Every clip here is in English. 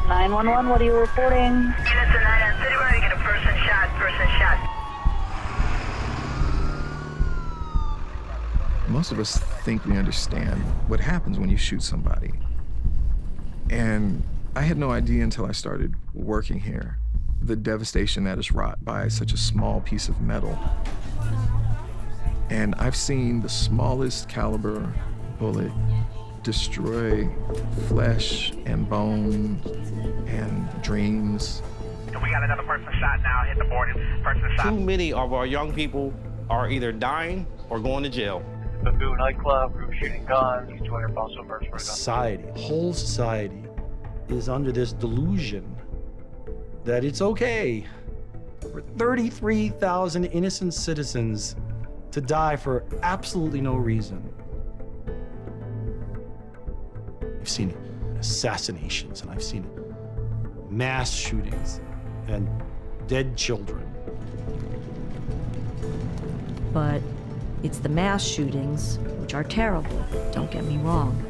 911, what are you reporting? Units to 9 on City Road, you get a person shot. Most of us think we understand what happens when you shoot somebody. And I had no idea until I started working here, the devastation that is wrought by such a small piece of metal. And I've seen the smallest caliber bullet destroy flesh and bone and dreams. We got another person shot now, hit the board, person shot. Too many of our young people are either dying or going to jail. Bamboo nightclub, group shooting guns, 200 false alerts for Society, whole society is under this delusion that it's okay for 33,000 innocent citizens to die for absolutely no reason. I've seen assassinations, and I've seen mass shootings and dead children. But it's the mass shootings, which are terrible, don't get me wrong,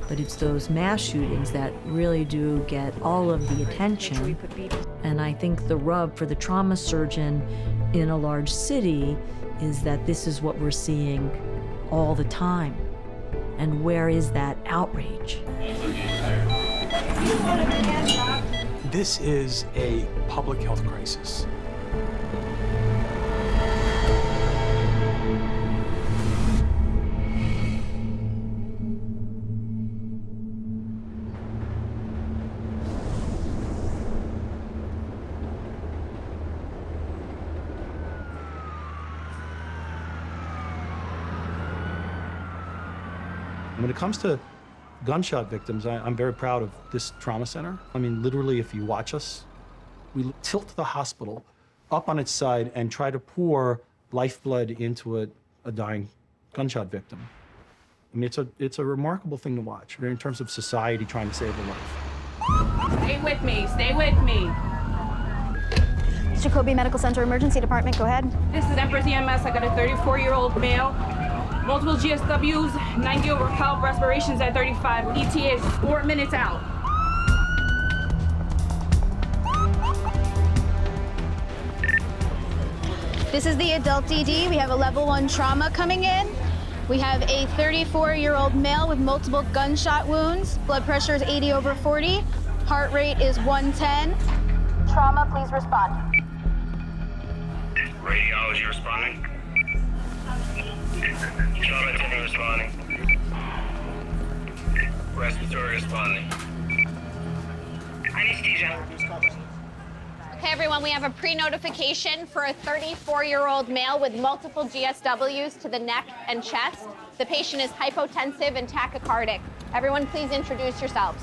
but it's those mass shootings that really do get all of the attention. And I think the rub for the trauma surgeon in a large city is that this is what we're seeing all the time. And where is that outrage? This is a public health crisis. When it comes to gunshot victims, I'm very proud of this trauma center. I mean, literally, if you watch us, we tilt the hospital up on its side and try to pour lifeblood into a dying gunshot victim. I mean, it's a remarkable thing to watch in terms of society trying to save a life. Stay with me, stay with me. Jacoby Medical Center Emergency Department, go ahead. This is Empress EMS. I got a 34-year-old male, multiple GSWs, 90 over help, respirations at 35. ETA is 4 minutes out. This is the adult DD. We have a level 1 trauma coming in. We have a 34-year-old male with multiple gunshot wounds. Blood pressure is 80 over 40. Heart rate is 110. Trauma, please respond. Radiology responding. Trauma attending responding. Respiratory responding. Anesthesia. Okay, everyone, we have a pre-notification for a 34-year-old male with multiple GSWs to the neck and chest. The patient is hypotensive and tachycardic. Everyone, please introduce yourselves.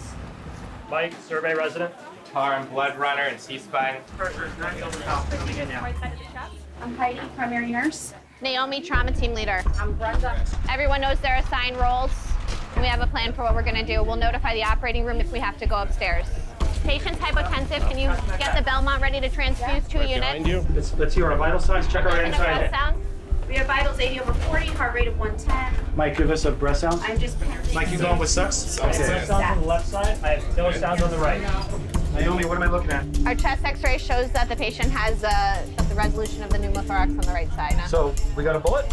Mike, survey resident. Tar and blood runner and C-spine. Right side of the chest. I'm Heidi, primary nurse. Naomi, trauma team leader. I'm Brenda. Everyone knows their assigned roles, and we have a plan for what we're gonna do. We'll notify the operating room if we have to go upstairs. Patient's hypotensive. Can you get the Belmont ready to transfuse 2 units? Let's hear our vital signs. Check our And a breath inside. sound. We have vitals 80 over 40, heart rate of 110. Mike, give us a breath sound. I'm just panting. Mike, you going with sucks? Okay. Breath sounds on the left side. I have no sounds on the right. Naomi, what am I looking at? Our chest x-ray shows that the patient has the resolution of the pneumothorax on the right side. Now. So, we got a bullet?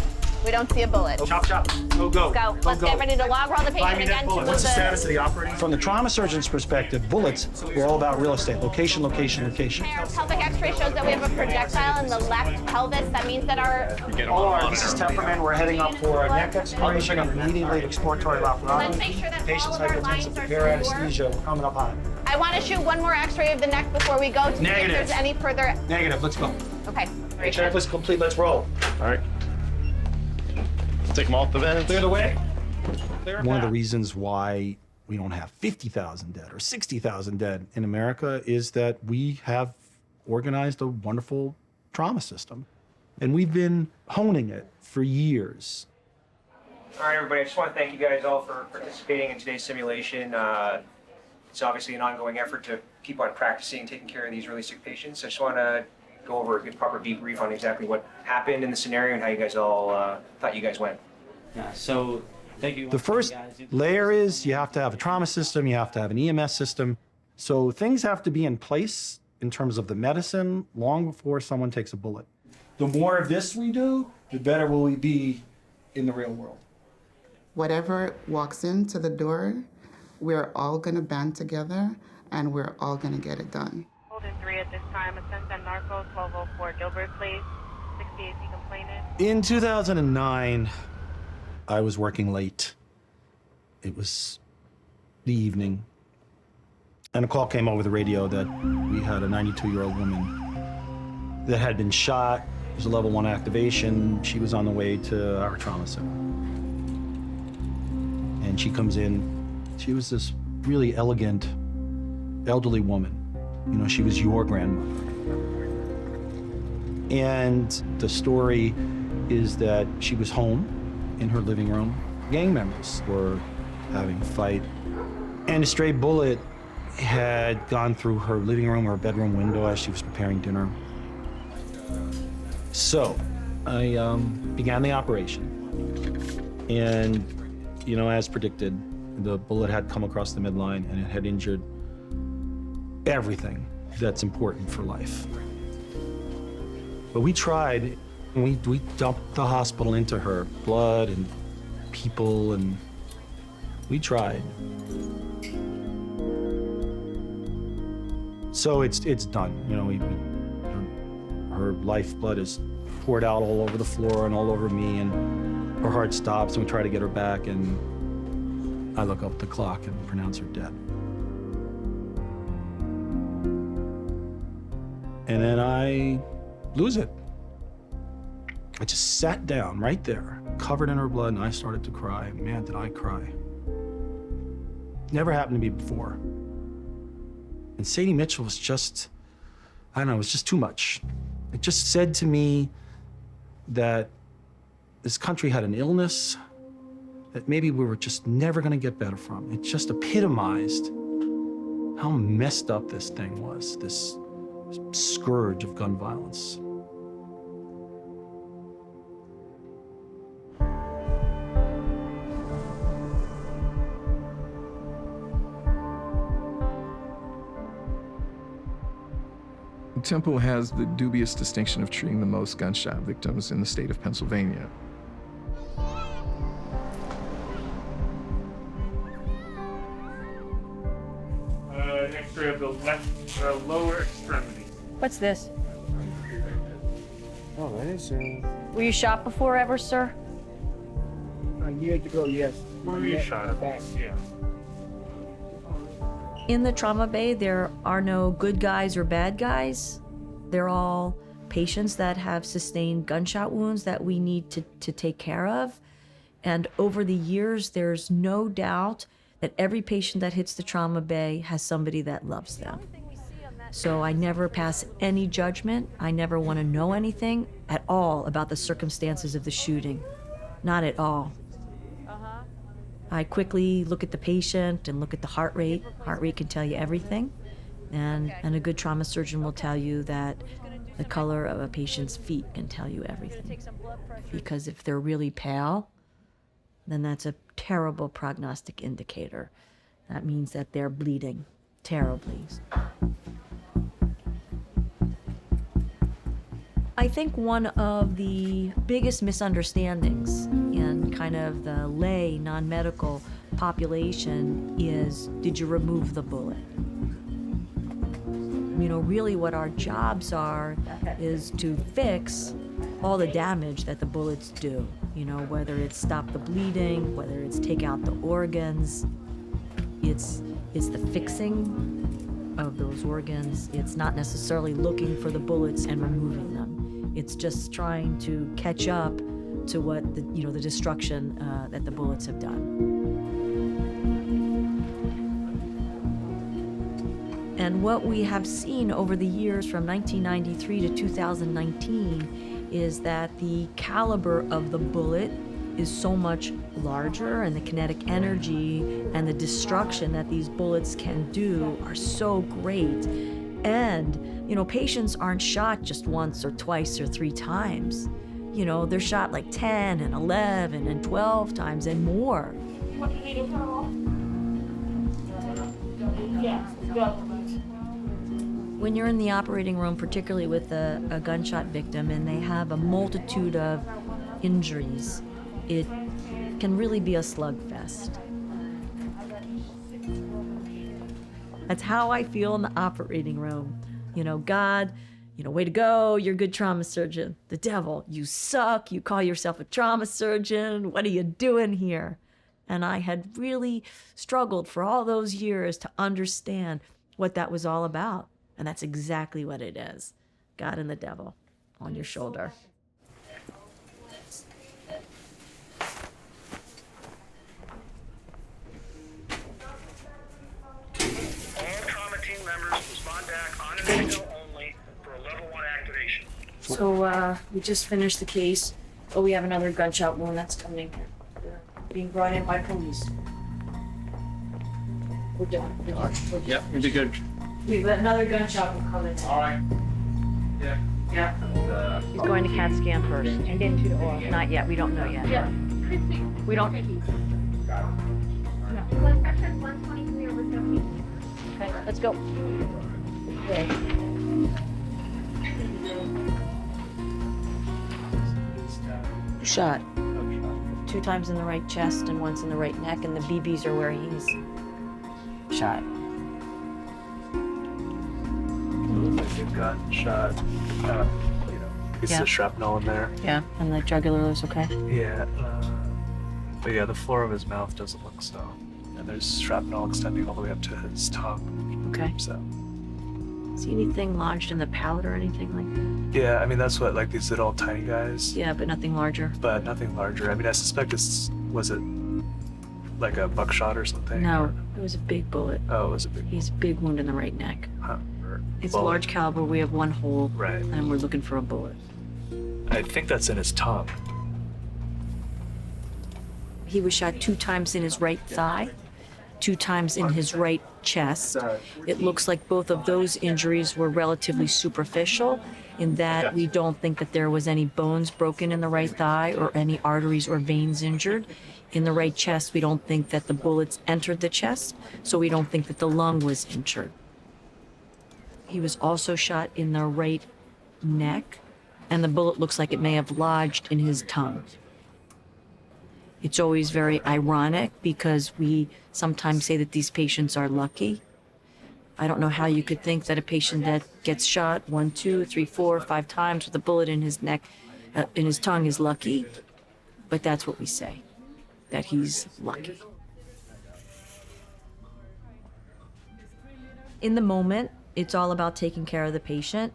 We don't see a bullet. Chop, chop. Go, go. Let's go. Let's get ready to log roll the patient again. What's the status of the operating? From the trauma surgeon's perspective, bullets were all about real estate. Location, location, location. Our pelvic x-ray shows that we have a projectile in the left pelvis. That means that our... This is Teperman. We're heading up for a neck exploration and immediately exploratory laparotomy. Let's make sure that Patient's all of our lines hypotensive, are prepare anesthesia. We're coming up on it. I want to shoot one more x-ray of the neck before we go to see if there's any further... Negative. Let's go. Okay. Checklist complete. Let's roll. All right. Take them off the vents. Clear the way. One of the reasons why we don't have 50,000 dead or 60,000 dead in America is that we have organized a wonderful trauma system. And we've been honing it for years. All right, everybody, I just want to thank you guys all for participating in today's simulation. It's obviously an ongoing effort to keep on practicing and taking care of these really sick patients. I just want to go over a good proper debrief on exactly what happened in the scenario and how you guys all thought you guys went. Yeah, so thank you. The first layer is you have to have a trauma system, you have to have an EMS system, So things have to be in place in terms of the medicine long before someone takes a bullet. The more of this we do, the better will we be in the real world. Whatever walks into the door, we're all gonna band together and we're all gonna get it done. Golden 3 at this time, ascends on Narco 1204 Goldberg, please. 68 complainant. In 2009, I was working late. It was the evening. And a call came over the radio that we had a 92-year-old woman that had been shot. It was a level 1 activation. She was on the way to our trauma center. And she comes in. She was this really elegant, elderly woman. You know, she was your grandmother. And the story is that she was home in her living room. Gang members were having a fight. And a stray bullet had gone through her living room or bedroom window as she was preparing dinner. So I began the operation. And, you know, as predicted, the bullet had come across the midline and it had injured everything that's important for life. But we tried, and we dumped the hospital into her, blood and people, and we tried. So it's done. You know, her lifeblood is poured out all over the floor and all over me, and her heart stops, and we try to get her back, and I look up at the clock and pronounce her dead. And then I lose it. I just sat down right there, covered in her blood, and I started to cry. Man, did I cry. Never happened to me before. And Sadie Mitchell was just, I don't know, it was just too much. It just said to me that this country had an illness that maybe we were just never gonna get better from. It just epitomized how messed up this thing was, this scourge of gun violence. Temple has the dubious distinction of treating the most gunshot victims in the state of Pennsylvania. X-ray of the left lower extremity. What's this? Oh, that is, Were you shot before ever, sir? a year ago, yes. You shot it back, yeah. In the trauma bay, there are no good guys or bad guys. They're all patients that have sustained gunshot wounds that we need to take care of. And over the years, there's no doubt that every patient that hits the trauma bay has somebody that loves them. So I never pass any judgment. I never want to know anything at all about the circumstances of the shooting. Not at all. I quickly look at the patient and look at the heart rate. Heart rate can tell you everything. And a good trauma surgeon will tell you that the color of a patient's feet can tell you everything. Because if they're really pale, then that's a terrible prognostic indicator. That means that they're bleeding terribly. I think one of the biggest misunderstandings in kind of the lay, non-medical population is, did you remove the bullet? You know, really what our jobs are is to fix all the damage that the bullets do. You know, whether it's stop the bleeding, whether it's take out the organs, it's the fixing of those organs. It's not necessarily looking for the bullets and removing them. It's just trying to catch up to what the destruction that the bullets have done. And what we have seen over the years from 1993 to 2019 is that the caliber of the bullet is so much larger, and the kinetic energy and the destruction that these bullets can do are so great. And, you know, patients aren't shot just once or twice or 3 times. You know, they're shot like 10 and 11 and 12 times and more. When you're in the operating room, particularly with a gunshot victim, and they have a multitude of injuries, it can really be a slugfest. That's how I feel in the operating room. You know, God, you know, way to go, you're a good trauma surgeon. The devil, you suck, you call yourself a trauma surgeon, what are you doing here? And I had really struggled for all those years to understand what that was all about. And that's exactly what it is. God and the devil on your shoulder. So we just finished the case, but we have another gunshot wound that's coming in. They're being brought in by police. We're done. Yep, you'll be good. We've got another gunshot will come in. All right. Yeah. Yeah. He's going to CAT scan first. And then to the oral. Not yet, we don't know yet. Yeah. We don't. Blood pressure is 123 over 70. Okay, let's go. Okay. Shot. 2 times in the right chest and once in the right neck, and the BBs are where he's shot. You've got shot. Piece of shrapnel in there. Yeah, and the jugular is okay. Yeah. But yeah, the floor of his mouth doesn't look so. And there's shrapnel extending all the way up to his tongue. Okay. So. See anything lodged in the palate or anything like that? Yeah, I mean, that's what, like these little tiny guys. Yeah, but nothing larger. But nothing larger. I mean, I suspect was it like a buckshot or something? No, it was a big bullet. Oh, it was a big He's a big wound in the right neck. Huh. It's a large caliber. We have one hole. Right. And we're looking for a bullet. I think that's in his tongue. He was shot 2 times in his right thigh, 2 times in his right chest. It looks like both of those injuries were relatively superficial in that we don't think that there was any bones broken in the right thigh or any arteries or veins injured. In the right chest, we don't think that the bullets entered the chest, so we don't think that the lung was injured. He was also shot in the right neck, and the bullet looks like it may have lodged in his tongue. It's always very ironic because we sometimes say that these patients are lucky. I don't know how you could think that a patient that gets shot 1, 2, 3, 4, 5 times with a bullet in his neck, in his tongue is lucky, but that's what we say, that he's lucky. In the moment, it's all about taking care of the patient,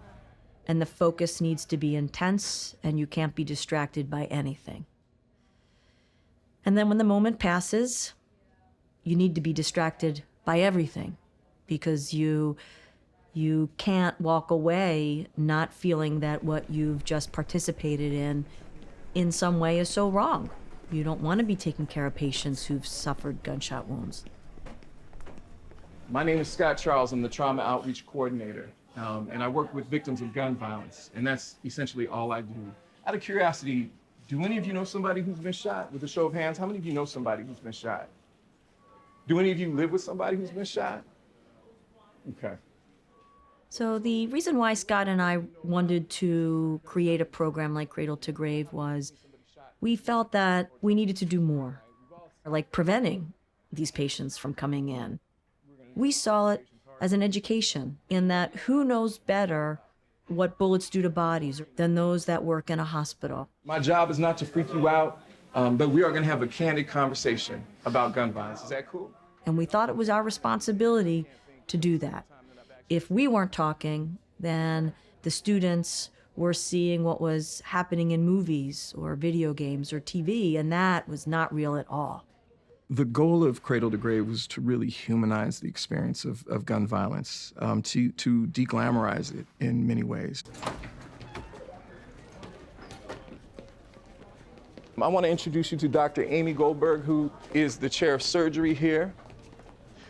and the focus needs to be intense, and you can't be distracted by anything. And then when the moment passes, you need to be distracted by everything, because you can't walk away not feeling that what you've just participated in some way is so wrong. You don't want to be taking care of patients who've suffered gunshot wounds. My name is Scott Charles. I'm the trauma outreach coordinator, and I work with victims of gun violence, and that's essentially all I do. Out of curiosity, do any of you know somebody who's been shot? With a show of hands, how many of you know somebody who's been shot? Do any of you live with somebody who's been shot? Okay. So the reason why Scott and I wanted to create a program like Cradle to Grave was we felt that we needed to do more, like preventing these patients from coming in. We saw it as an education in that who knows better what bullets do to bodies than those that work in a hospital. My job is not to freak you out, but we are going to have a candid conversation about gun violence. Is that cool? And we thought it was our responsibility to do that. If we weren't talking, then the students were seeing what was happening in movies or video games or TV, and that was not real at all. The goal of Cradle to Grave was to really humanize the experience of gun violence, to de-glamorize it in many ways. I want to introduce you to Dr. Amy Goldberg, who is the chair of surgery here.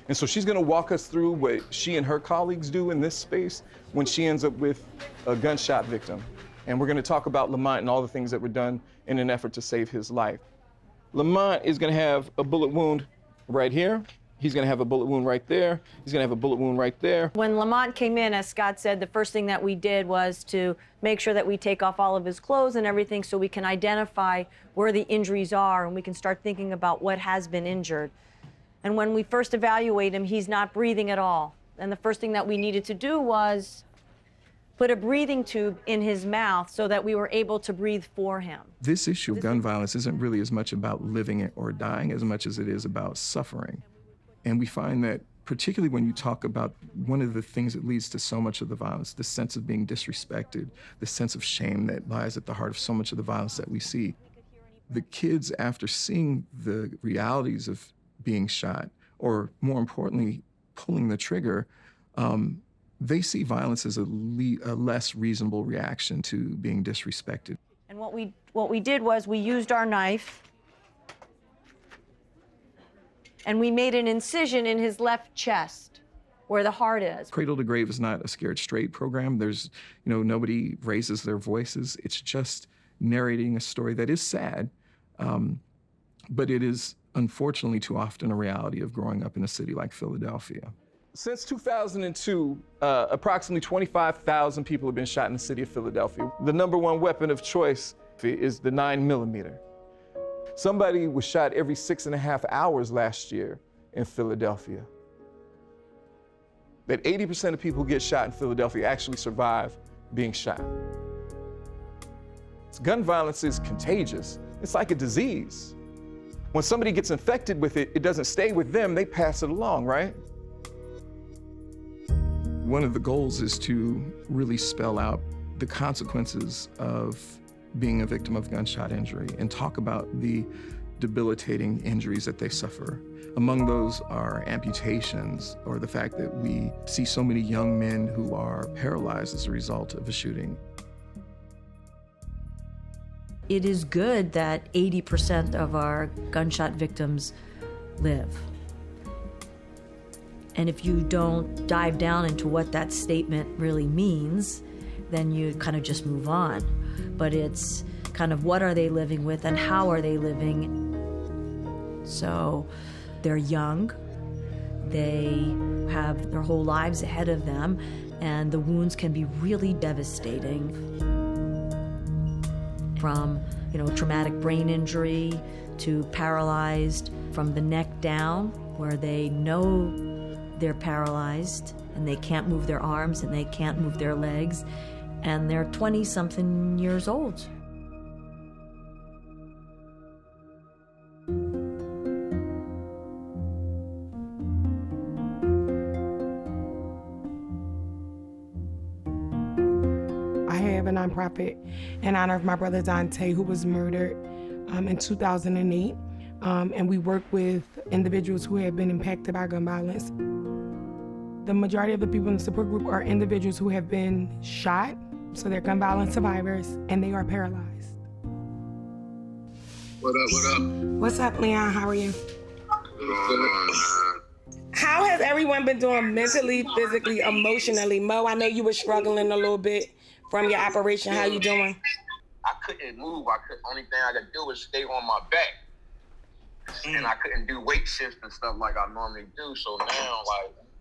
And so she's going to walk us through what she and her colleagues do in this space when she ends up with a gunshot victim. And we're going to talk about Lamont and all the things that were done in an effort to save his life. Lamont is going to have a bullet wound right here, He's gonna have a bullet wound right there. He's gonna have a bullet wound right there. When Lamont came in, as Scott said, the first thing that we did was to make sure that we take off all of his clothes and everything so we can identify where the injuries are and we can start thinking about what has been injured. And when we first evaluate him, he's not breathing at all. And the first thing that we needed to do was put a breathing tube in his mouth so that we were able to breathe for him. This issue of gun violence isn't really as much about living or dying as much as it is about suffering. And we find that particularly when you talk about one of the things that leads to so much of the violence, the sense of being disrespected, the sense of shame that lies at the heart of so much of the violence that we see, the kids, after seeing the realities of being shot, or more importantly, pulling the trigger, they see violence as a less reasonable reaction to being disrespected. And what we did was we used our knife and we made an incision in his left chest where the heart is. Cradle to Grave is not a Scared Straight program. There's, nobody raises their voices. It's just narrating a story that is sad, but it is unfortunately too often a reality of growing up in a city like Philadelphia. Since 2002, approximately 25,000 people have been shot in the city of Philadelphia. The #1 weapon of choice is the 9mm. Somebody was shot every 6.5 hours last year in Philadelphia. That 80% of people who get shot in Philadelphia actually survive being shot. Gun violence is contagious. It's like a disease. When somebody gets infected with it, it doesn't stay with them, they pass it along, right? One of the goals is to really spell out the consequences of being a victim of gunshot injury and talk about the debilitating injuries that they suffer. Among those are amputations, or the fact that we see so many young men who are paralyzed as a result of a shooting. It is good that 80% of our gunshot victims live. And if you don't dive down into what that statement really means, then you kind of just move on. But it's kind of what are they living with and how are they living? So they're young, they have their whole lives ahead of them, and the wounds can be really devastating. From, traumatic brain injury to paralyzed from the neck down, where they know they're paralyzed and they can't move their arms and they can't move their legs, and they're 20-something years old. I have a nonprofit in honor of my brother Dante, who was murdered in 2008. And we work with individuals who have been impacted by gun violence. The majority of the people in the support group are individuals who have been shot, so they're gun violence survivors, and they are paralyzed. What up? What's up, Leon? How are you? How has everyone been doing mentally, physically, emotionally? Mo, I know you were struggling a little bit from your operation. How you doing? I couldn't move. Only thing I could do was stay on my back. And I couldn't do weight shifts and stuff like I normally do. So now,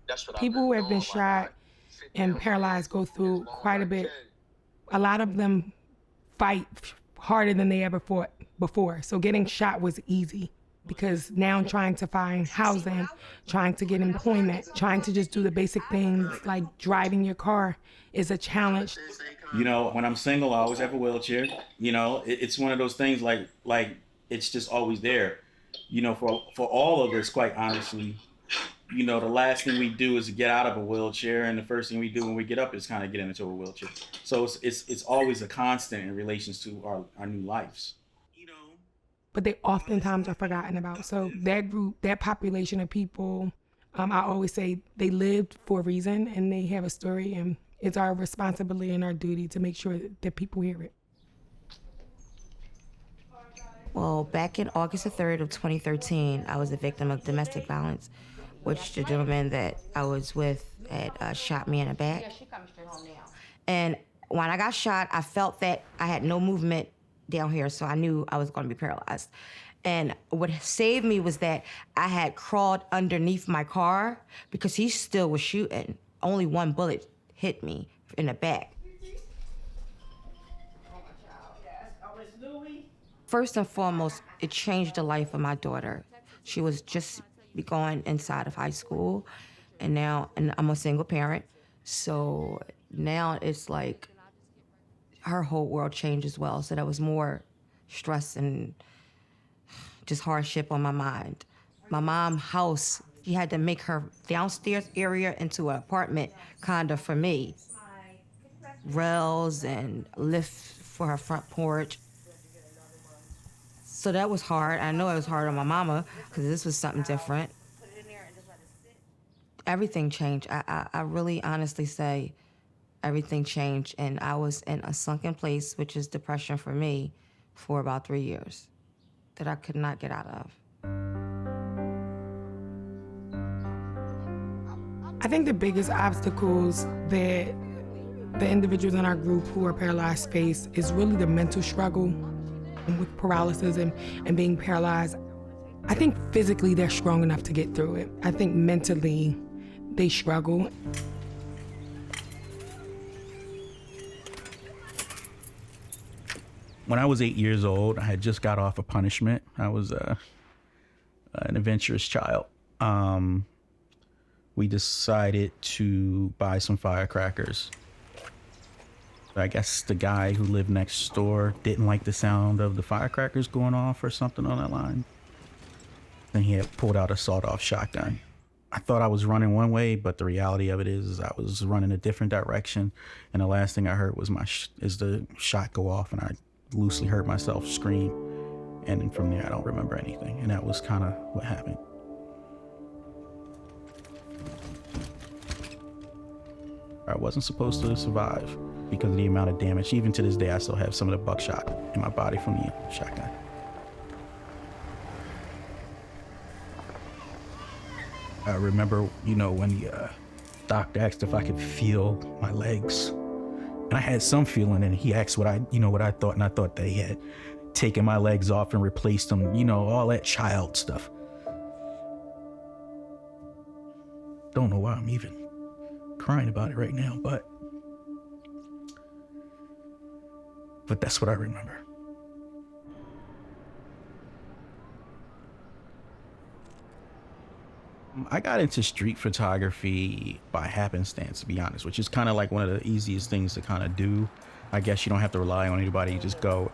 that's what people who have been shot and paralyzed go through quite a bit. A lot of them fight harder than they ever fought before. So getting shot was easy, because now trying to find housing, trying to get employment, trying to just do the basic things like driving your car is a challenge. When I'm single, I always have a wheelchair. It's one of those things like it's just always there. For all of us, quite honestly, the last thing we do is to get out of a wheelchair, and the first thing we do when we get up is kind of get into a wheelchair. So it's always a constant in relations to our new lives. But they oftentimes are forgotten about. So that group, that population of people, I always say they lived for a reason and they have a story, and it's our responsibility and our duty to make sure that people hear it. Well, back in August the 3rd of 2013, I was a victim of domestic violence, which the gentleman that I was with had shot me in the back. Yeah, she comes straight home now. And when I got shot, I felt that I had no movement down here, so I knew I was going to be paralyzed. And what saved me was that I had crawled underneath my car because he still was shooting. Only one bullet hit me in the back. First and foremost, it changed the life of my daughter. She was just going inside of high school, and I'm a single parent. So now it's like her whole world changed as well. So there was more stress and just hardship on my mind. My mom's house, she had to make her downstairs area into an apartment condo for me. Rails and lift for her front porch. So that was hard. I know it was hard on my mama because this was something different. Everything changed. I really honestly say everything changed, and I was in a sunken place, which is depression for me, for about 3 years that I could not get out of. I think the biggest obstacles that the individuals in our group who are paralyzed face is really the mental struggle with paralysis and being paralyzed. I think physically they're strong enough to get through it. I think mentally they struggle. When I was 8 years old, I had just got off a punishment. I was an adventurous child. We decided to buy some firecrackers. I guess the guy who lived next door didn't like the sound of the firecrackers going off or something on that line. Then he had pulled out a sawed-off shotgun. I thought I was running one way, but the reality of it is I was running a different direction. And the last thing I heard was the shot go off, and I loosely heard myself scream. And then from there, I don't remember anything. And that was kind of what happened. I wasn't supposed to survive because of the amount of damage. Even to this day, I still have some of the buckshot in my body from the shotgun. I remember, when the doctor asked if I could feel my legs. And I had some feeling, and he asked what I thought, and I thought they had taken my legs off and replaced them, all that child stuff. Don't know why I'm even crying about it right now, but that's what I remember. I got into street photography by happenstance, to be honest, which is kind of like one of the easiest things to kind of do. I guess you don't have to rely on anybody, you just go.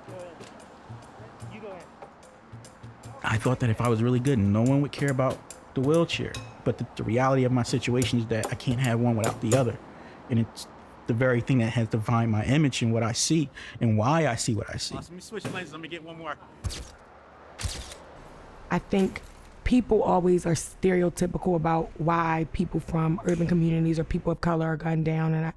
I thought that if I was really good, no one would care about the wheelchair. But the reality of my situation is that I can't have one without the other. And it's the very thing that has defined my image and what I see and why I see what I see. Let me switch lenses, let me get one more. I think people always are stereotypical about why people from urban communities or people of color are gunned down,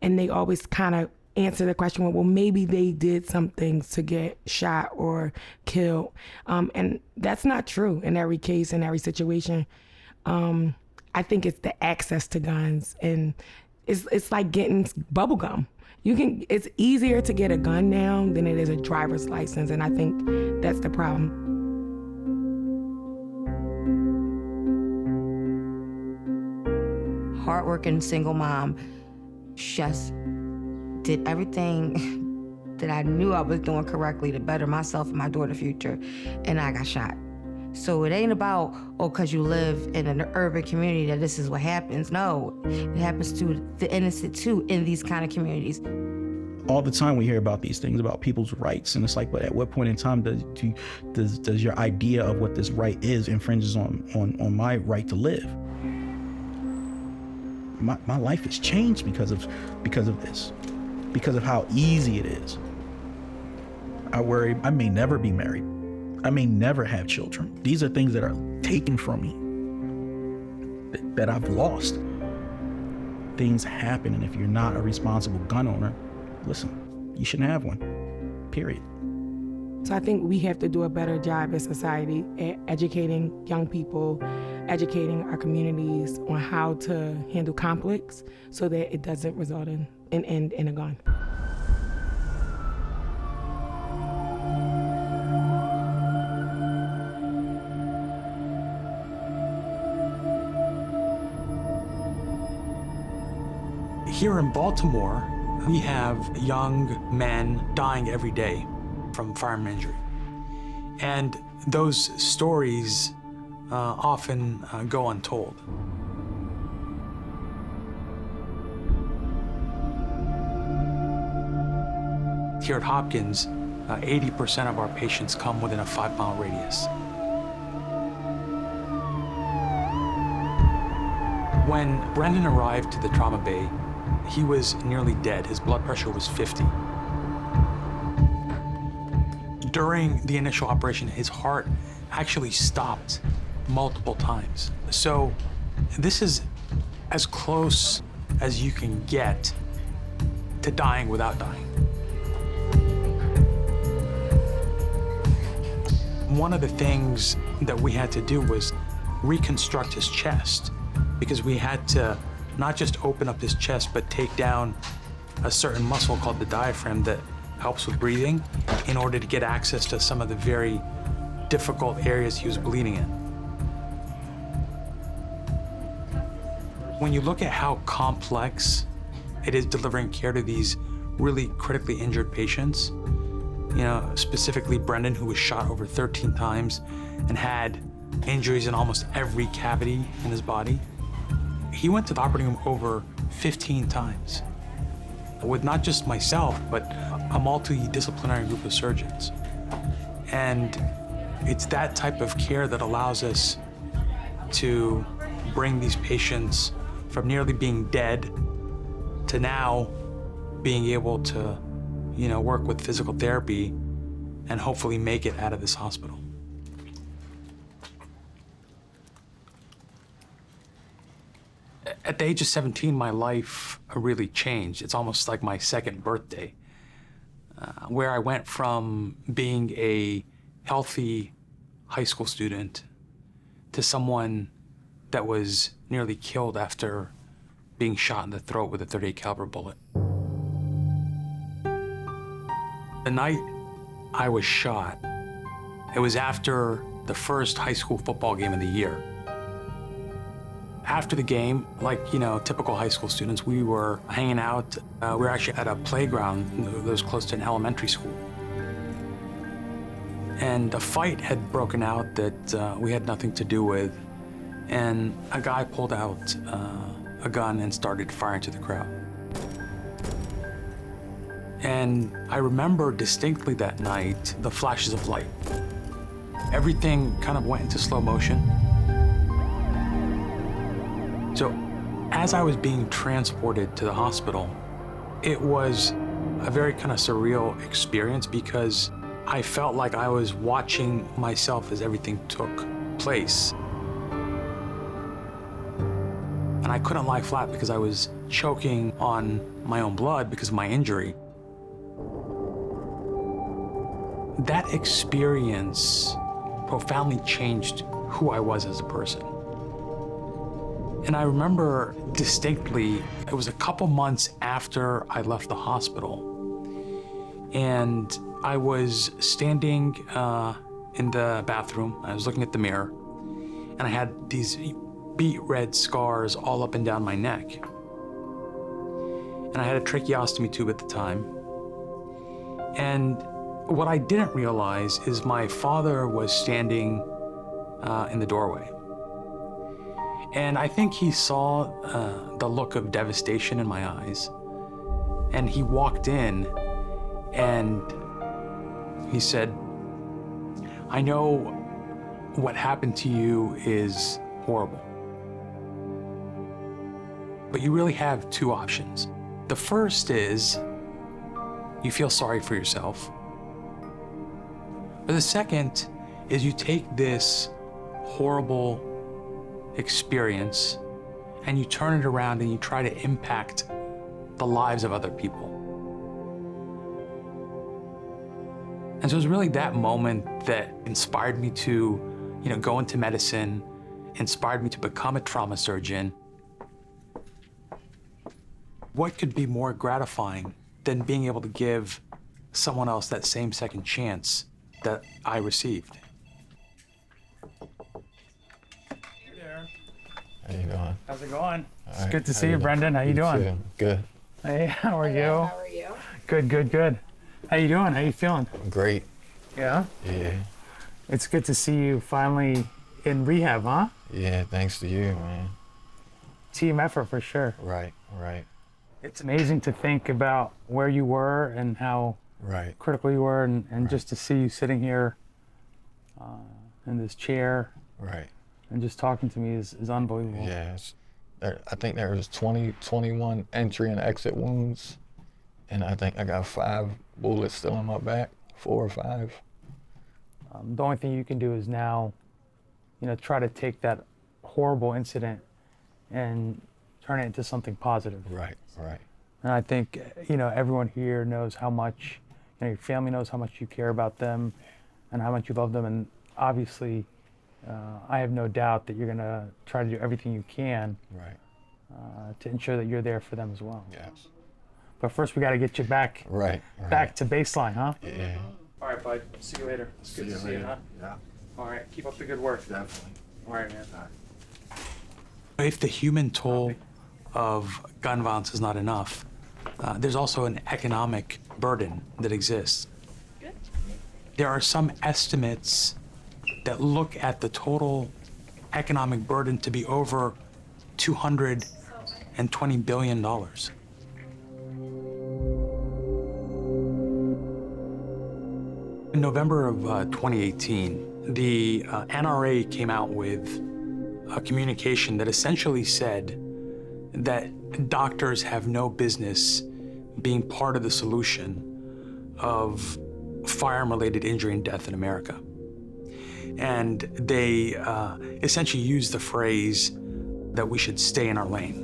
and they always kind of answer the question, well, maybe they did some things to get shot or killed, and that's not true in every case, in every situation. I think it's the access to guns, and it's like getting bubble gum. It's easier to get a gun now than it is a driver's license, and I think that's the problem. Hardworking single mom, just did everything that I knew I was doing correctly to better myself and my daughter's future, and I got shot. So it ain't about, because you live in an urban community that this is what happens. No, it happens to the innocent too in these kind of communities. All the time we hear about these things, about people's rights, and it's like, but at what point in time does your idea of what this right is infringes on my right to live? My life has changed because of this, because of how easy it is. I worry I may never be married. I may never have children. These are things that are taken from me, that I've lost. Things happen, and if you're not a responsible gun owner, listen, you shouldn't have one, period. So I think we have to do a better job as society at educating young people, educating our communities on how to handle conflicts so that it doesn't result in a gun. Here in Baltimore, we have young men dying every day from firearm injury. And those stories often go untold. Here at Hopkins, 80% of our patients come within a 5-mile radius. When Brendan arrived to the trauma bay, he was nearly dead. His blood pressure was 50. During the initial operation, his heart actually stopped multiple times. So this is as close as you can get to dying without dying. One of the things that we had to do was reconstruct his chest, because we had to not just open up his chest, but take down a certain muscle called the diaphragm that helps with breathing in order to get access to some of the very difficult areas he was bleeding in. When you look at how complex it is delivering care to these really critically injured patients, you know, specifically Brendan, who was shot over 13 times and had injuries in almost every cavity in his body. He went to the operating room over 15 times with not just myself, but a multidisciplinary group of surgeons. And it's that type of care that allows us to bring these patients from nearly being dead to now being able to, you know, work with physical therapy and hopefully make it out of this hospital. At the age of 17, my life really changed. It's almost like my second birthday, where I went from being a healthy high school student to someone that was nearly killed after being shot in the throat with a .38 caliber bullet. The night I was shot, it was after the first high school football game of the year. After the game, like, you know, typical high school students, we were hanging out. We were actually at a playground that was close to an elementary school. And a fight had broken out that we had nothing to do with. And a guy pulled out a gun and started firing to the crowd. And I remember distinctly that night the flashes of light. Everything kind of went into slow motion. So as I was being transported to the hospital, it was a very kind of surreal experience because I felt like I was watching myself as everything took place. And I couldn't lie flat because I was choking on my own blood because of my injury. That experience profoundly changed who I was as a person. And I remember distinctly, it was a couple months after I left the hospital, and I was standing in the bathroom. I was looking at the mirror, and I had these beet red scars all up and down my neck. And I had a tracheostomy tube at the time. And what I didn't realize is my father was standing in the doorway. And I think he saw the look of devastation in my eyes. And he walked in and he said, "I know what happened to you is horrible, but you really have two options. The first is you feel sorry for yourself. But the second is you take this horrible experience and you turn it around and you try to impact the lives of other people." And so it was really that moment that inspired me to, you know, go into medicine, inspired me to become a trauma surgeon. What could be more gratifying than being able to give someone else that same second chance that I received? How you doing? How's it going? It's right. good to How see you, Brendan. How you doing? Too. Good. Hey, how are you? How are you? Good. How you doing? How you feeling? Great. Yeah? Yeah. It's good to see you finally in rehab, huh? Yeah, thanks to you, man. Team effort for sure. Right. It's amazing to think about where you were and how critical you were, and just to see you sitting here in this chair. Right. And just talking to me is unbelievable. Yes. I think there was 21 entry and exit wounds, and I think I got 5 bullets still in my back, 4 or 5. The only thing you can do is now, try to take that horrible incident and turn it into something positive. Right. And I think, everyone here knows how much, your family knows how much you care about them and how much you love them. And obviously, I have no doubt that you're going to try to do everything you can to ensure that you're there for them as well. Yes. But first, we got to get you back back to baseline, huh? Yeah. All right, bud. See you later. It's good to see you, huh? Yeah. All right. Keep up the good work. Definitely. All right, man. If the human toll of gun violence is not enough, there's also an economic burden that exists. There are some estimates that look at the total economic burden to be over $220 billion. In November of 2018, the NRA came out with a communication that essentially said that doctors have no business being part of the solution of firearm-related injury and death in America. And they essentially used the phrase that we should stay in our lane.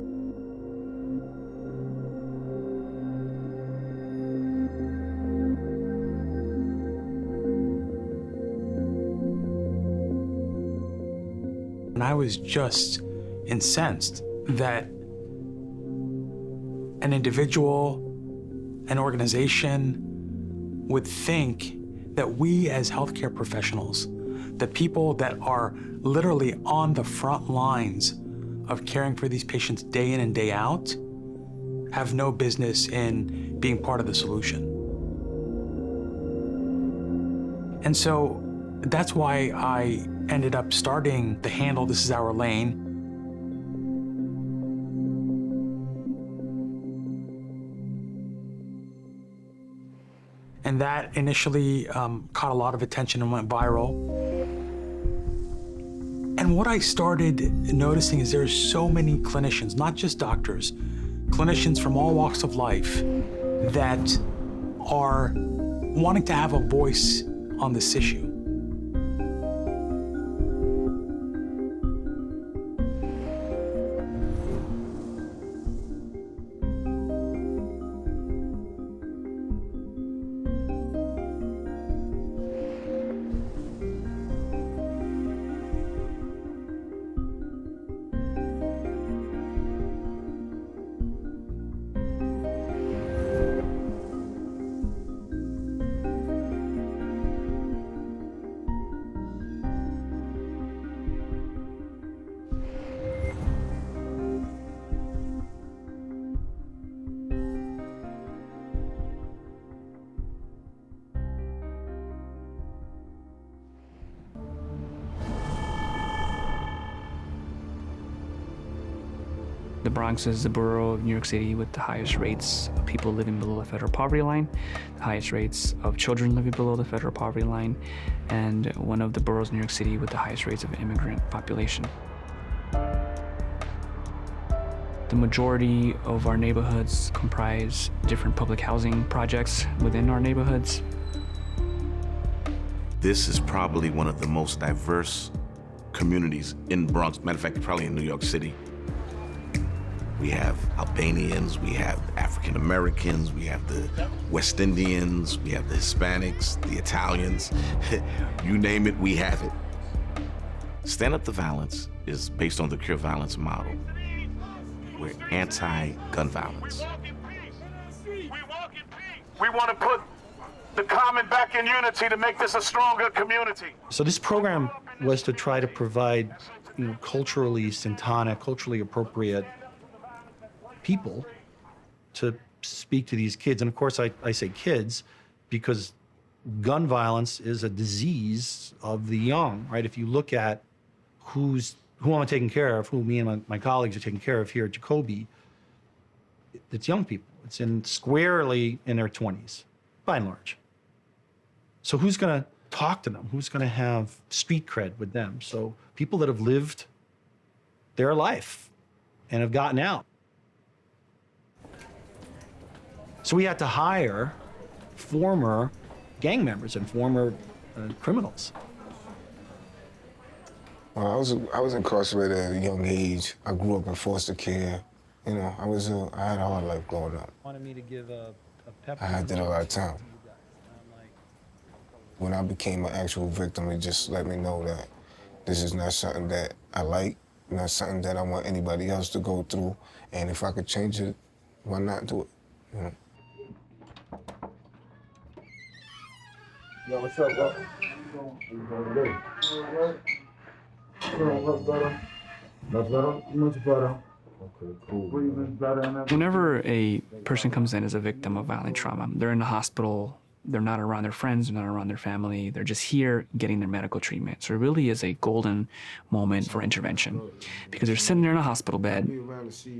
And I was just incensed that an individual, an organization would think that we as healthcare professionals, the people that are literally on the front lines of caring for these patients day in and day out, have no business in being part of the solution. And so that's why I ended up starting the handle, This Is Our Lane. And that initially caught a lot of attention and went viral. And what I started noticing is there's so many clinicians, not just doctors, clinicians from all walks of life that are wanting to have a voice on this issue. The Bronx is the borough of New York City with the highest rates of people living below the federal poverty line, the highest rates of children living below the federal poverty line, and one of the boroughs in New York City with the highest rates of immigrant population. The majority of our neighborhoods comprise different public housing projects within our neighborhoods. This is probably one of the most diverse communities in Bronx, matter of fact, probably in New York City. We have Albanians, we have African Americans, we have the West Indians, we have the Hispanics, the Italians. You name it, we have it. Stand Up to Violence is based on the Cure Violence model. We're anti-gun violence. We want to put the common back in unity to make this a stronger community. So this program was to try to provide culturally syntonic, culturally appropriate people to speak to these kids. And of course, I say kids because gun violence is a disease of the young, right? If you look at who I'm taking care of, who me and my colleagues are taking care of here at Jacoby, it's young people. It's squarely in their 20s, by and large. So who's gonna talk to them? Who's gonna have street cred with them? So people that have lived their life and have gotten out. So we had to hire former gang members and former criminals. Well, I was incarcerated at a young age. I grew up in foster care. You know, I had a hard life growing up. Wanted me to give a pep. I did a lot of time. When I became an actual victim, it just let me know that this is not something that I like, not something that I want anybody else to go through. And if I could change it, why not do it? You know? Yo, what's up, bro? What's better? Much better? Much better. Okay, cool. Whenever a person comes in as a victim of violent trauma, they're in the hospital, they're not around their friends, they're not around their family, they're just here getting their medical treatment. So it really is a golden moment for intervention because they're sitting there in a hospital bed,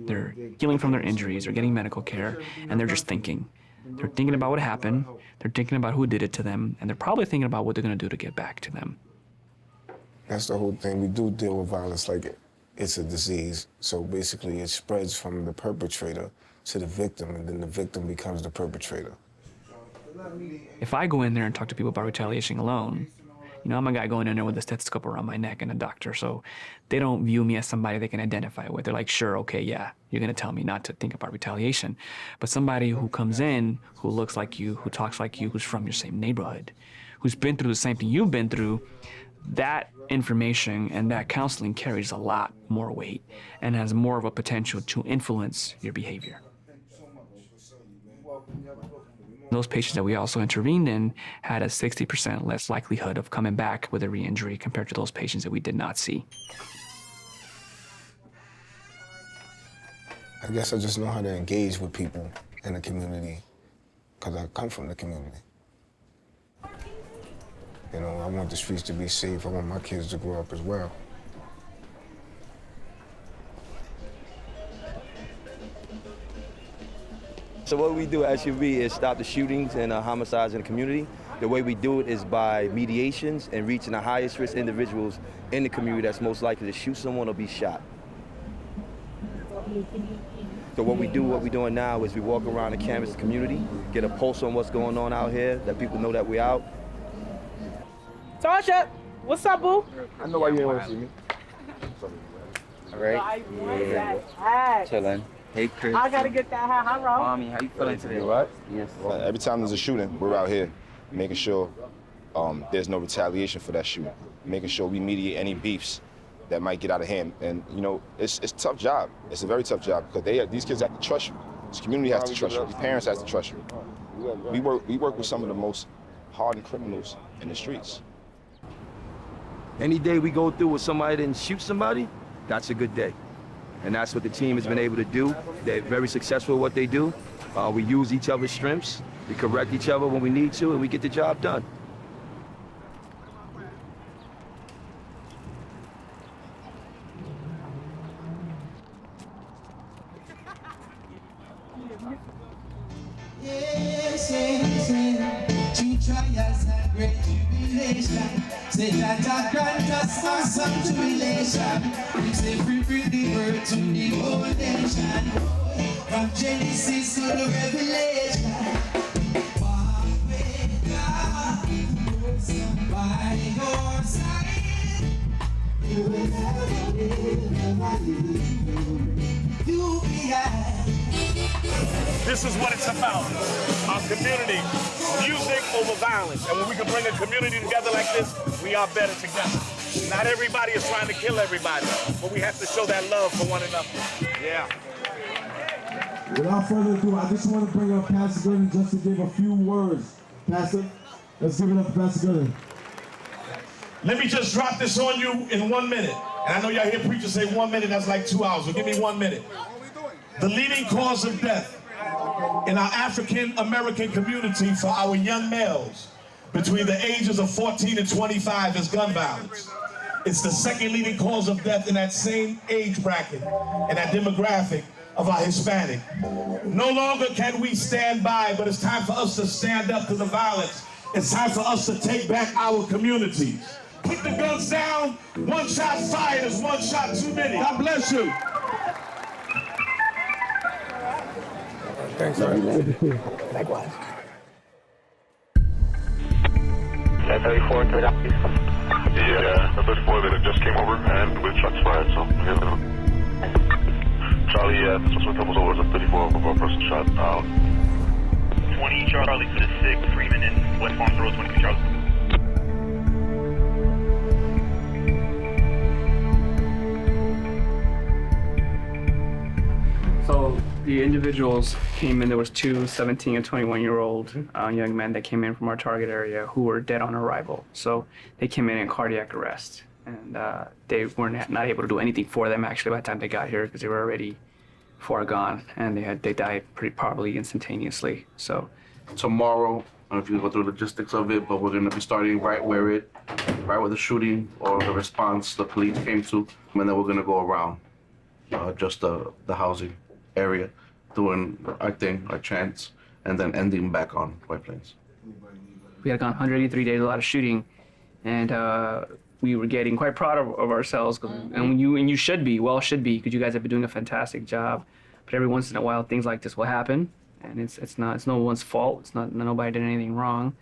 they're healing from their injuries, they're getting medical care, and they're just thinking. They're thinking about what happened, they're thinking about who did it to them, and they're probably thinking about what they're gonna do to get back to them. That's the whole thing. We do deal with violence like it's a disease. So basically it spreads from the perpetrator to the victim, and then the victim becomes the perpetrator. If I go in there and talk to people about retaliation alone, I'm a guy going in there with a stethoscope around my neck and a doctor, so they don't view me as somebody they can identify with. They're like, sure, okay, yeah, you're gonna tell me not to think about retaliation. But somebody who comes in, who looks like you, who talks like you, who's from your same neighborhood, who's been through the same thing you've been through, that information and that counseling carries a lot more weight and has more of a potential to influence your behavior. Those patients that we also intervened in had a 60% less likelihood of coming back with a re-injury compared to those patients that we did not see. I guess I just know how to engage with people in the community because I come from the community. I want the streets to be safe. I want my kids to grow up as well. So what we do at SUV is stop the shootings and homicides in the community. The way we do it is by mediations and reaching the highest risk individuals in the community that's most likely to shoot someone or be shot. So what we're doing now is we walk around and canvass the community, get a pulse on what's going on out here, that people know that we're out. Tasha, what's up, boo? I know why you didn't want to see me. All right. Yeah. Chillin'. Hey, Chris. I gotta get that hat. Hi, Ro. Mommy, how you feeling today? You right? Yes. Every time there's a shooting, we're out here making sure there's no retaliation for that shooting, making sure we mediate any beefs that might get out of hand. And it's a tough job. It's a very tough job because these kids have to trust you. This community has to trust you. These parents have to trust you. We work with some of the most hardened criminals in the streets. Any day we go through where somebody didn't shoot somebody, that's a good day. And that's what the team has been able to do. They're very successful at what they do. We use each other's strengths. We correct each other when we need to, and we get the job done. Trials and great tribulation. Say that I grant us awesome tribulation. We say free bring the word to the whole nation. From Genesis to the Revelation. Walk with God by your side. You will never leave. You behind. This is what it's about. Our community, music over violence. And when we can bring a community together like this, we are better together. Not everybody is trying to kill everybody, but we have to show that love for one another. Yeah. Without further ado, I just want to bring up Pastor Gooden just to give a few words. Pastor, let's give it up to Pastor Gooden. Let me just drop this on you in 1 minute. And I know y'all hear preachers say 1 minute, that's like 2 hours, so give me 1 minute. The leading cause of death in our African American community for our young males between the ages of 14 and 25 is gun violence. It's the second leading cause of death in that same age bracket and that demographic of our Hispanic. No longer can we stand by, but it's time for us to stand up to the violence. It's time for us to take back our communities. Keep the guns down. One shot fired is one shot too many. God bless you. Thanks, sir. Likewise. 34 to the Yeah, the 34 that just came over and with shots fired, so Charlie, this was what was over the 34 of our person shot. 20 Charlie for the 6, Freeman and West Farms Road, 22 Charlie. So the individuals came in, there was two 17 and 21-year-old young men that came in from our target area who were dead on arrival. So they came in cardiac arrest, and they were not able to do anything for them actually by the time they got here because they were already far gone, and they died pretty probably instantaneously. So tomorrow, I don't know if you go through the logistics of it, but we're going to be starting right where the shooting or the response the police came to, and then we're going to go around just the housing area, doing our thing, our chants, and then ending back on White Plains. we had gone 183 days without a shooting, and we were getting quite proud of ourselves, and you should be, should be, because you guys have been doing a fantastic job. But every once in a while, things like this will happen, and it's no one's fault. It's not, nobody did anything wrong.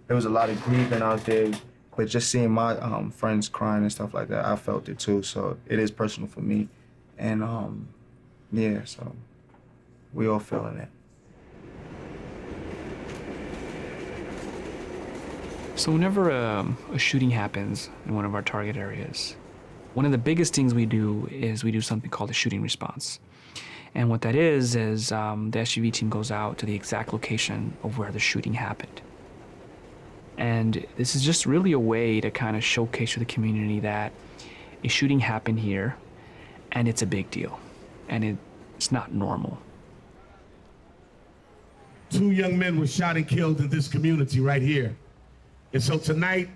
There was a lot of grieving out there, but just seeing my friends crying and stuff like that, I felt it too. So it is personal for me, and yeah, so we all feeling it. So whenever a shooting happens in one of our target areas, one of the biggest things we do is we do something called a shooting response. And what that is the SUV team goes out to the exact location of where the shooting happened. And this is just really a way to kind of showcase to the community that a shooting happened here, and it's a big deal, and it's not normal. 2 young men were shot and killed in this community right here. And so tonight,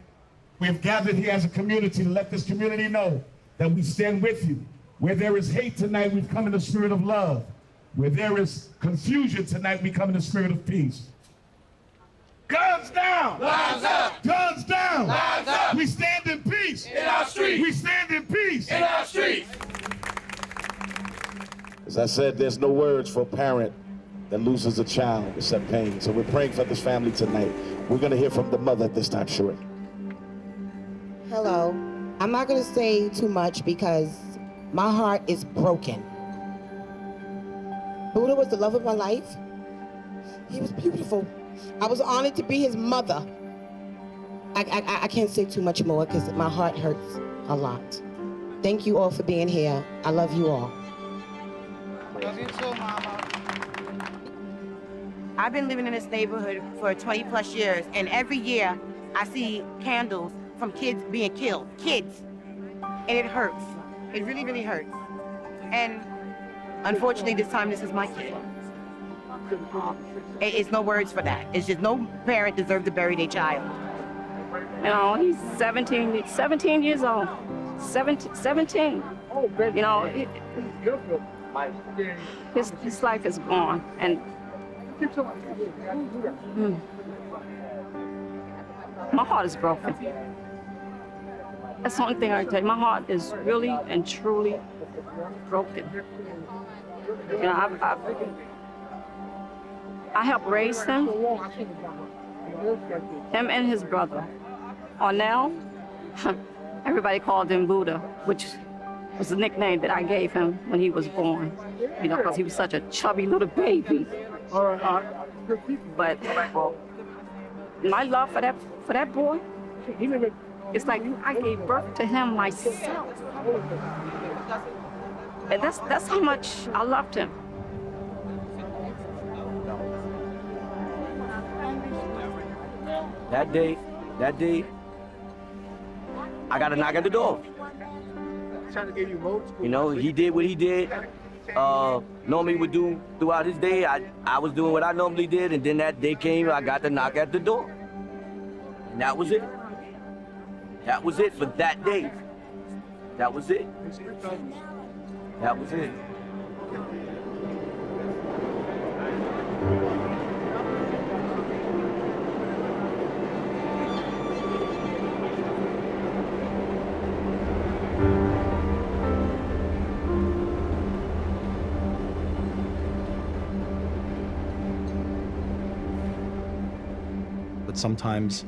we have gathered here as a community to let this community know that we stand with you. Where there is hate tonight, we've come in the spirit of love. Where there is confusion tonight, we come in the spirit of peace. Guns down! Lives up! Guns down! Lives up! We stand in peace! In our streets! We stand in peace! In our streets! As I said, there's no words for a parent that loses a child except pain. So we're praying for this family tonight. We're going to hear from the mother at this time, Shireen. Hello. I'm not going to say too much because my heart is broken. Buddha was the love of my life. He was beautiful. I was honored to be his mother. I can't say too much more because my heart hurts a lot. Thank you all for being here. I love you all. Love you too, Mama. I've been living in this neighborhood for 20 plus years, and every year I see candles from kids being killed, kids, and it hurts. It really, really hurts. And unfortunately, this time, this is my kid. It's no words for that. It's just no parent deserves to bury their child. You know, he's 17 years old. 17. You know, his life is gone. And my heart is broken. That's the only thing I can tell you. My heart is really and truly broken. You know, I helped raise him and his brother. Or now, everybody called him Buddha, which was the nickname that I gave him when he was born. You know, because he was such a chubby little baby. But my love for that boy, it's like I gave birth to him myself. And that's how much I loved him. That day, I got a knock at the door. You know, he did what he did. Normally would do throughout his day. I was doing what I normally did, and then that day came, I got the knock at the door. And that was it. That was it for that day. That was it. That was it. But sometimes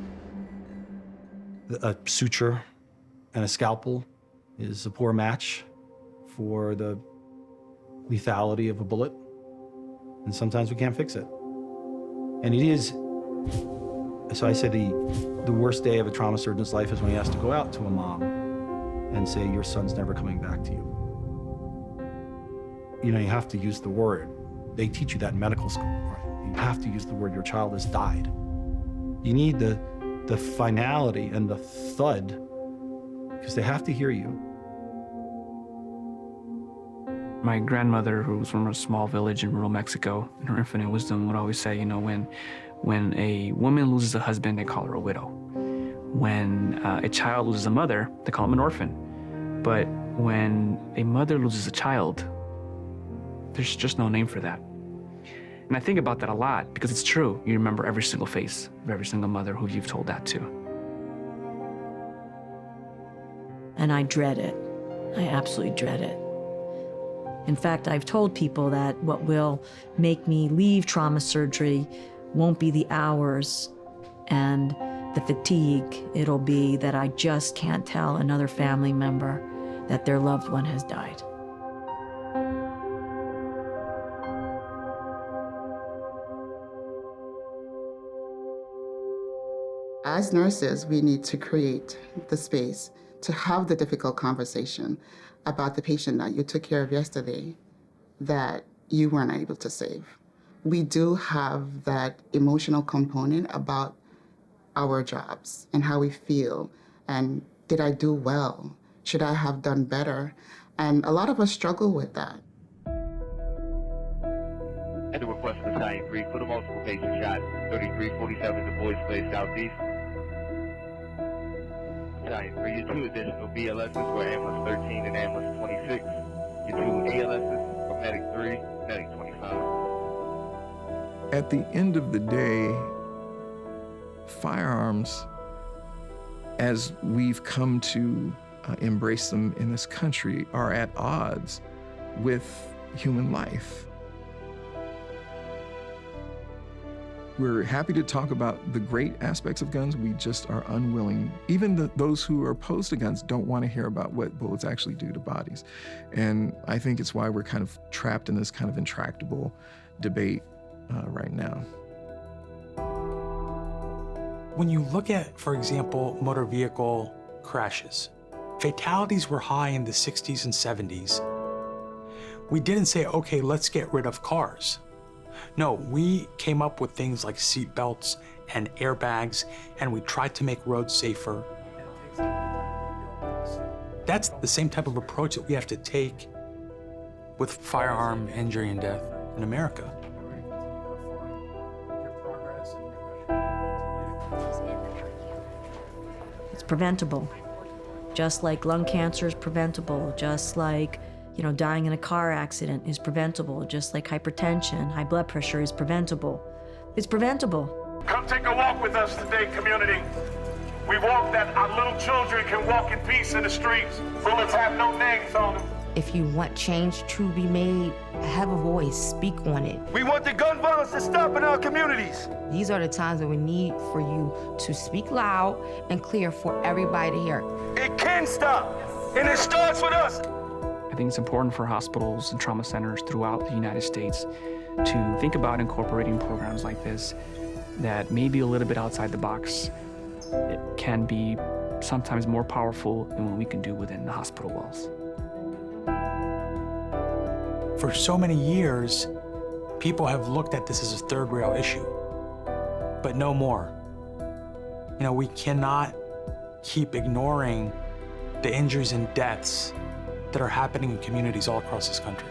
a suture and a scalpel is a poor match for the lethality of a bullet. And sometimes we can't fix it. And it is, so I say the worst day of a trauma surgeon's life is when he has to go out to a mom and say, your son's never coming back to you. You know, you have to use the word. They teach you that in medical school, right? You have to use the word, your child has died. You need the finality and the thud, because they have to hear you. My grandmother, who was from a small village in rural Mexico, in her infinite wisdom, would always say, you know, when a woman loses a husband, they call her a widow. When a child loses a mother, they call him an orphan. But when a mother loses a child, there's just no name for that. And I think about that a lot because it's true. You remember every single face of every single mother who you've told that to. And I dread it. I absolutely dread it. In fact, I've told people that what will make me leave trauma surgery won't be the hours and the fatigue. It'll be that I just can't tell another family member that their loved one has died. As nurses, we need to create the space to have the difficult conversation about the patient that you took care of yesterday that you weren't able to save. We do have that emotional component about our jobs and how we feel, and did I do well? Should I have done better? And a lot of us struggle with that. At the request of Battalion 3, for the multiple patient shot, 3347 Du Bois Place Southeast. Battalion 3, your 2 additional BLSs were ambulance 13 and ambulance 26. Your 2 ALSs were medic 3, medic 25. At the end of the day, firearms, as we've come to embrace them in this country, are at odds with human life. We're happy to talk about the great aspects of guns. We just are unwilling. Even those who are opposed to guns don't want to hear about what bullets actually do to bodies. And I think it's why we're kind of trapped in this kind of intractable debate right now. When you look at, for example, motor vehicle crashes, fatalities were high in the 60s and 70s. We didn't say, okay, let's get rid of cars. No, we came up with things like seat belts and airbags, and we tried to make roads safer. That's the same type of approach that we have to take with firearm injury and death in America. It's preventable. Just like lung cancer is preventable, just like dying in a car accident is preventable, just like hypertension, high blood pressure is preventable. It's preventable. Come take a walk with us today, community. We walk that our little children can walk in peace in the streets. Bullets have no names on them. If you want change to be made, have a voice, speak on it. We want the gun violence to stop in our communities. These are the times that we need for you to speak loud and clear for everybody to hear. It can stop, and it starts with us. I think it's important for hospitals and trauma centers throughout the United States to think about incorporating programs like this that may be a little bit outside the box. It can be sometimes more powerful than what we can do within the hospital walls. For so many years, people have looked at this as a third rail issue, but no more. We cannot keep ignoring the injuries and deaths that are happening in communities all across this country.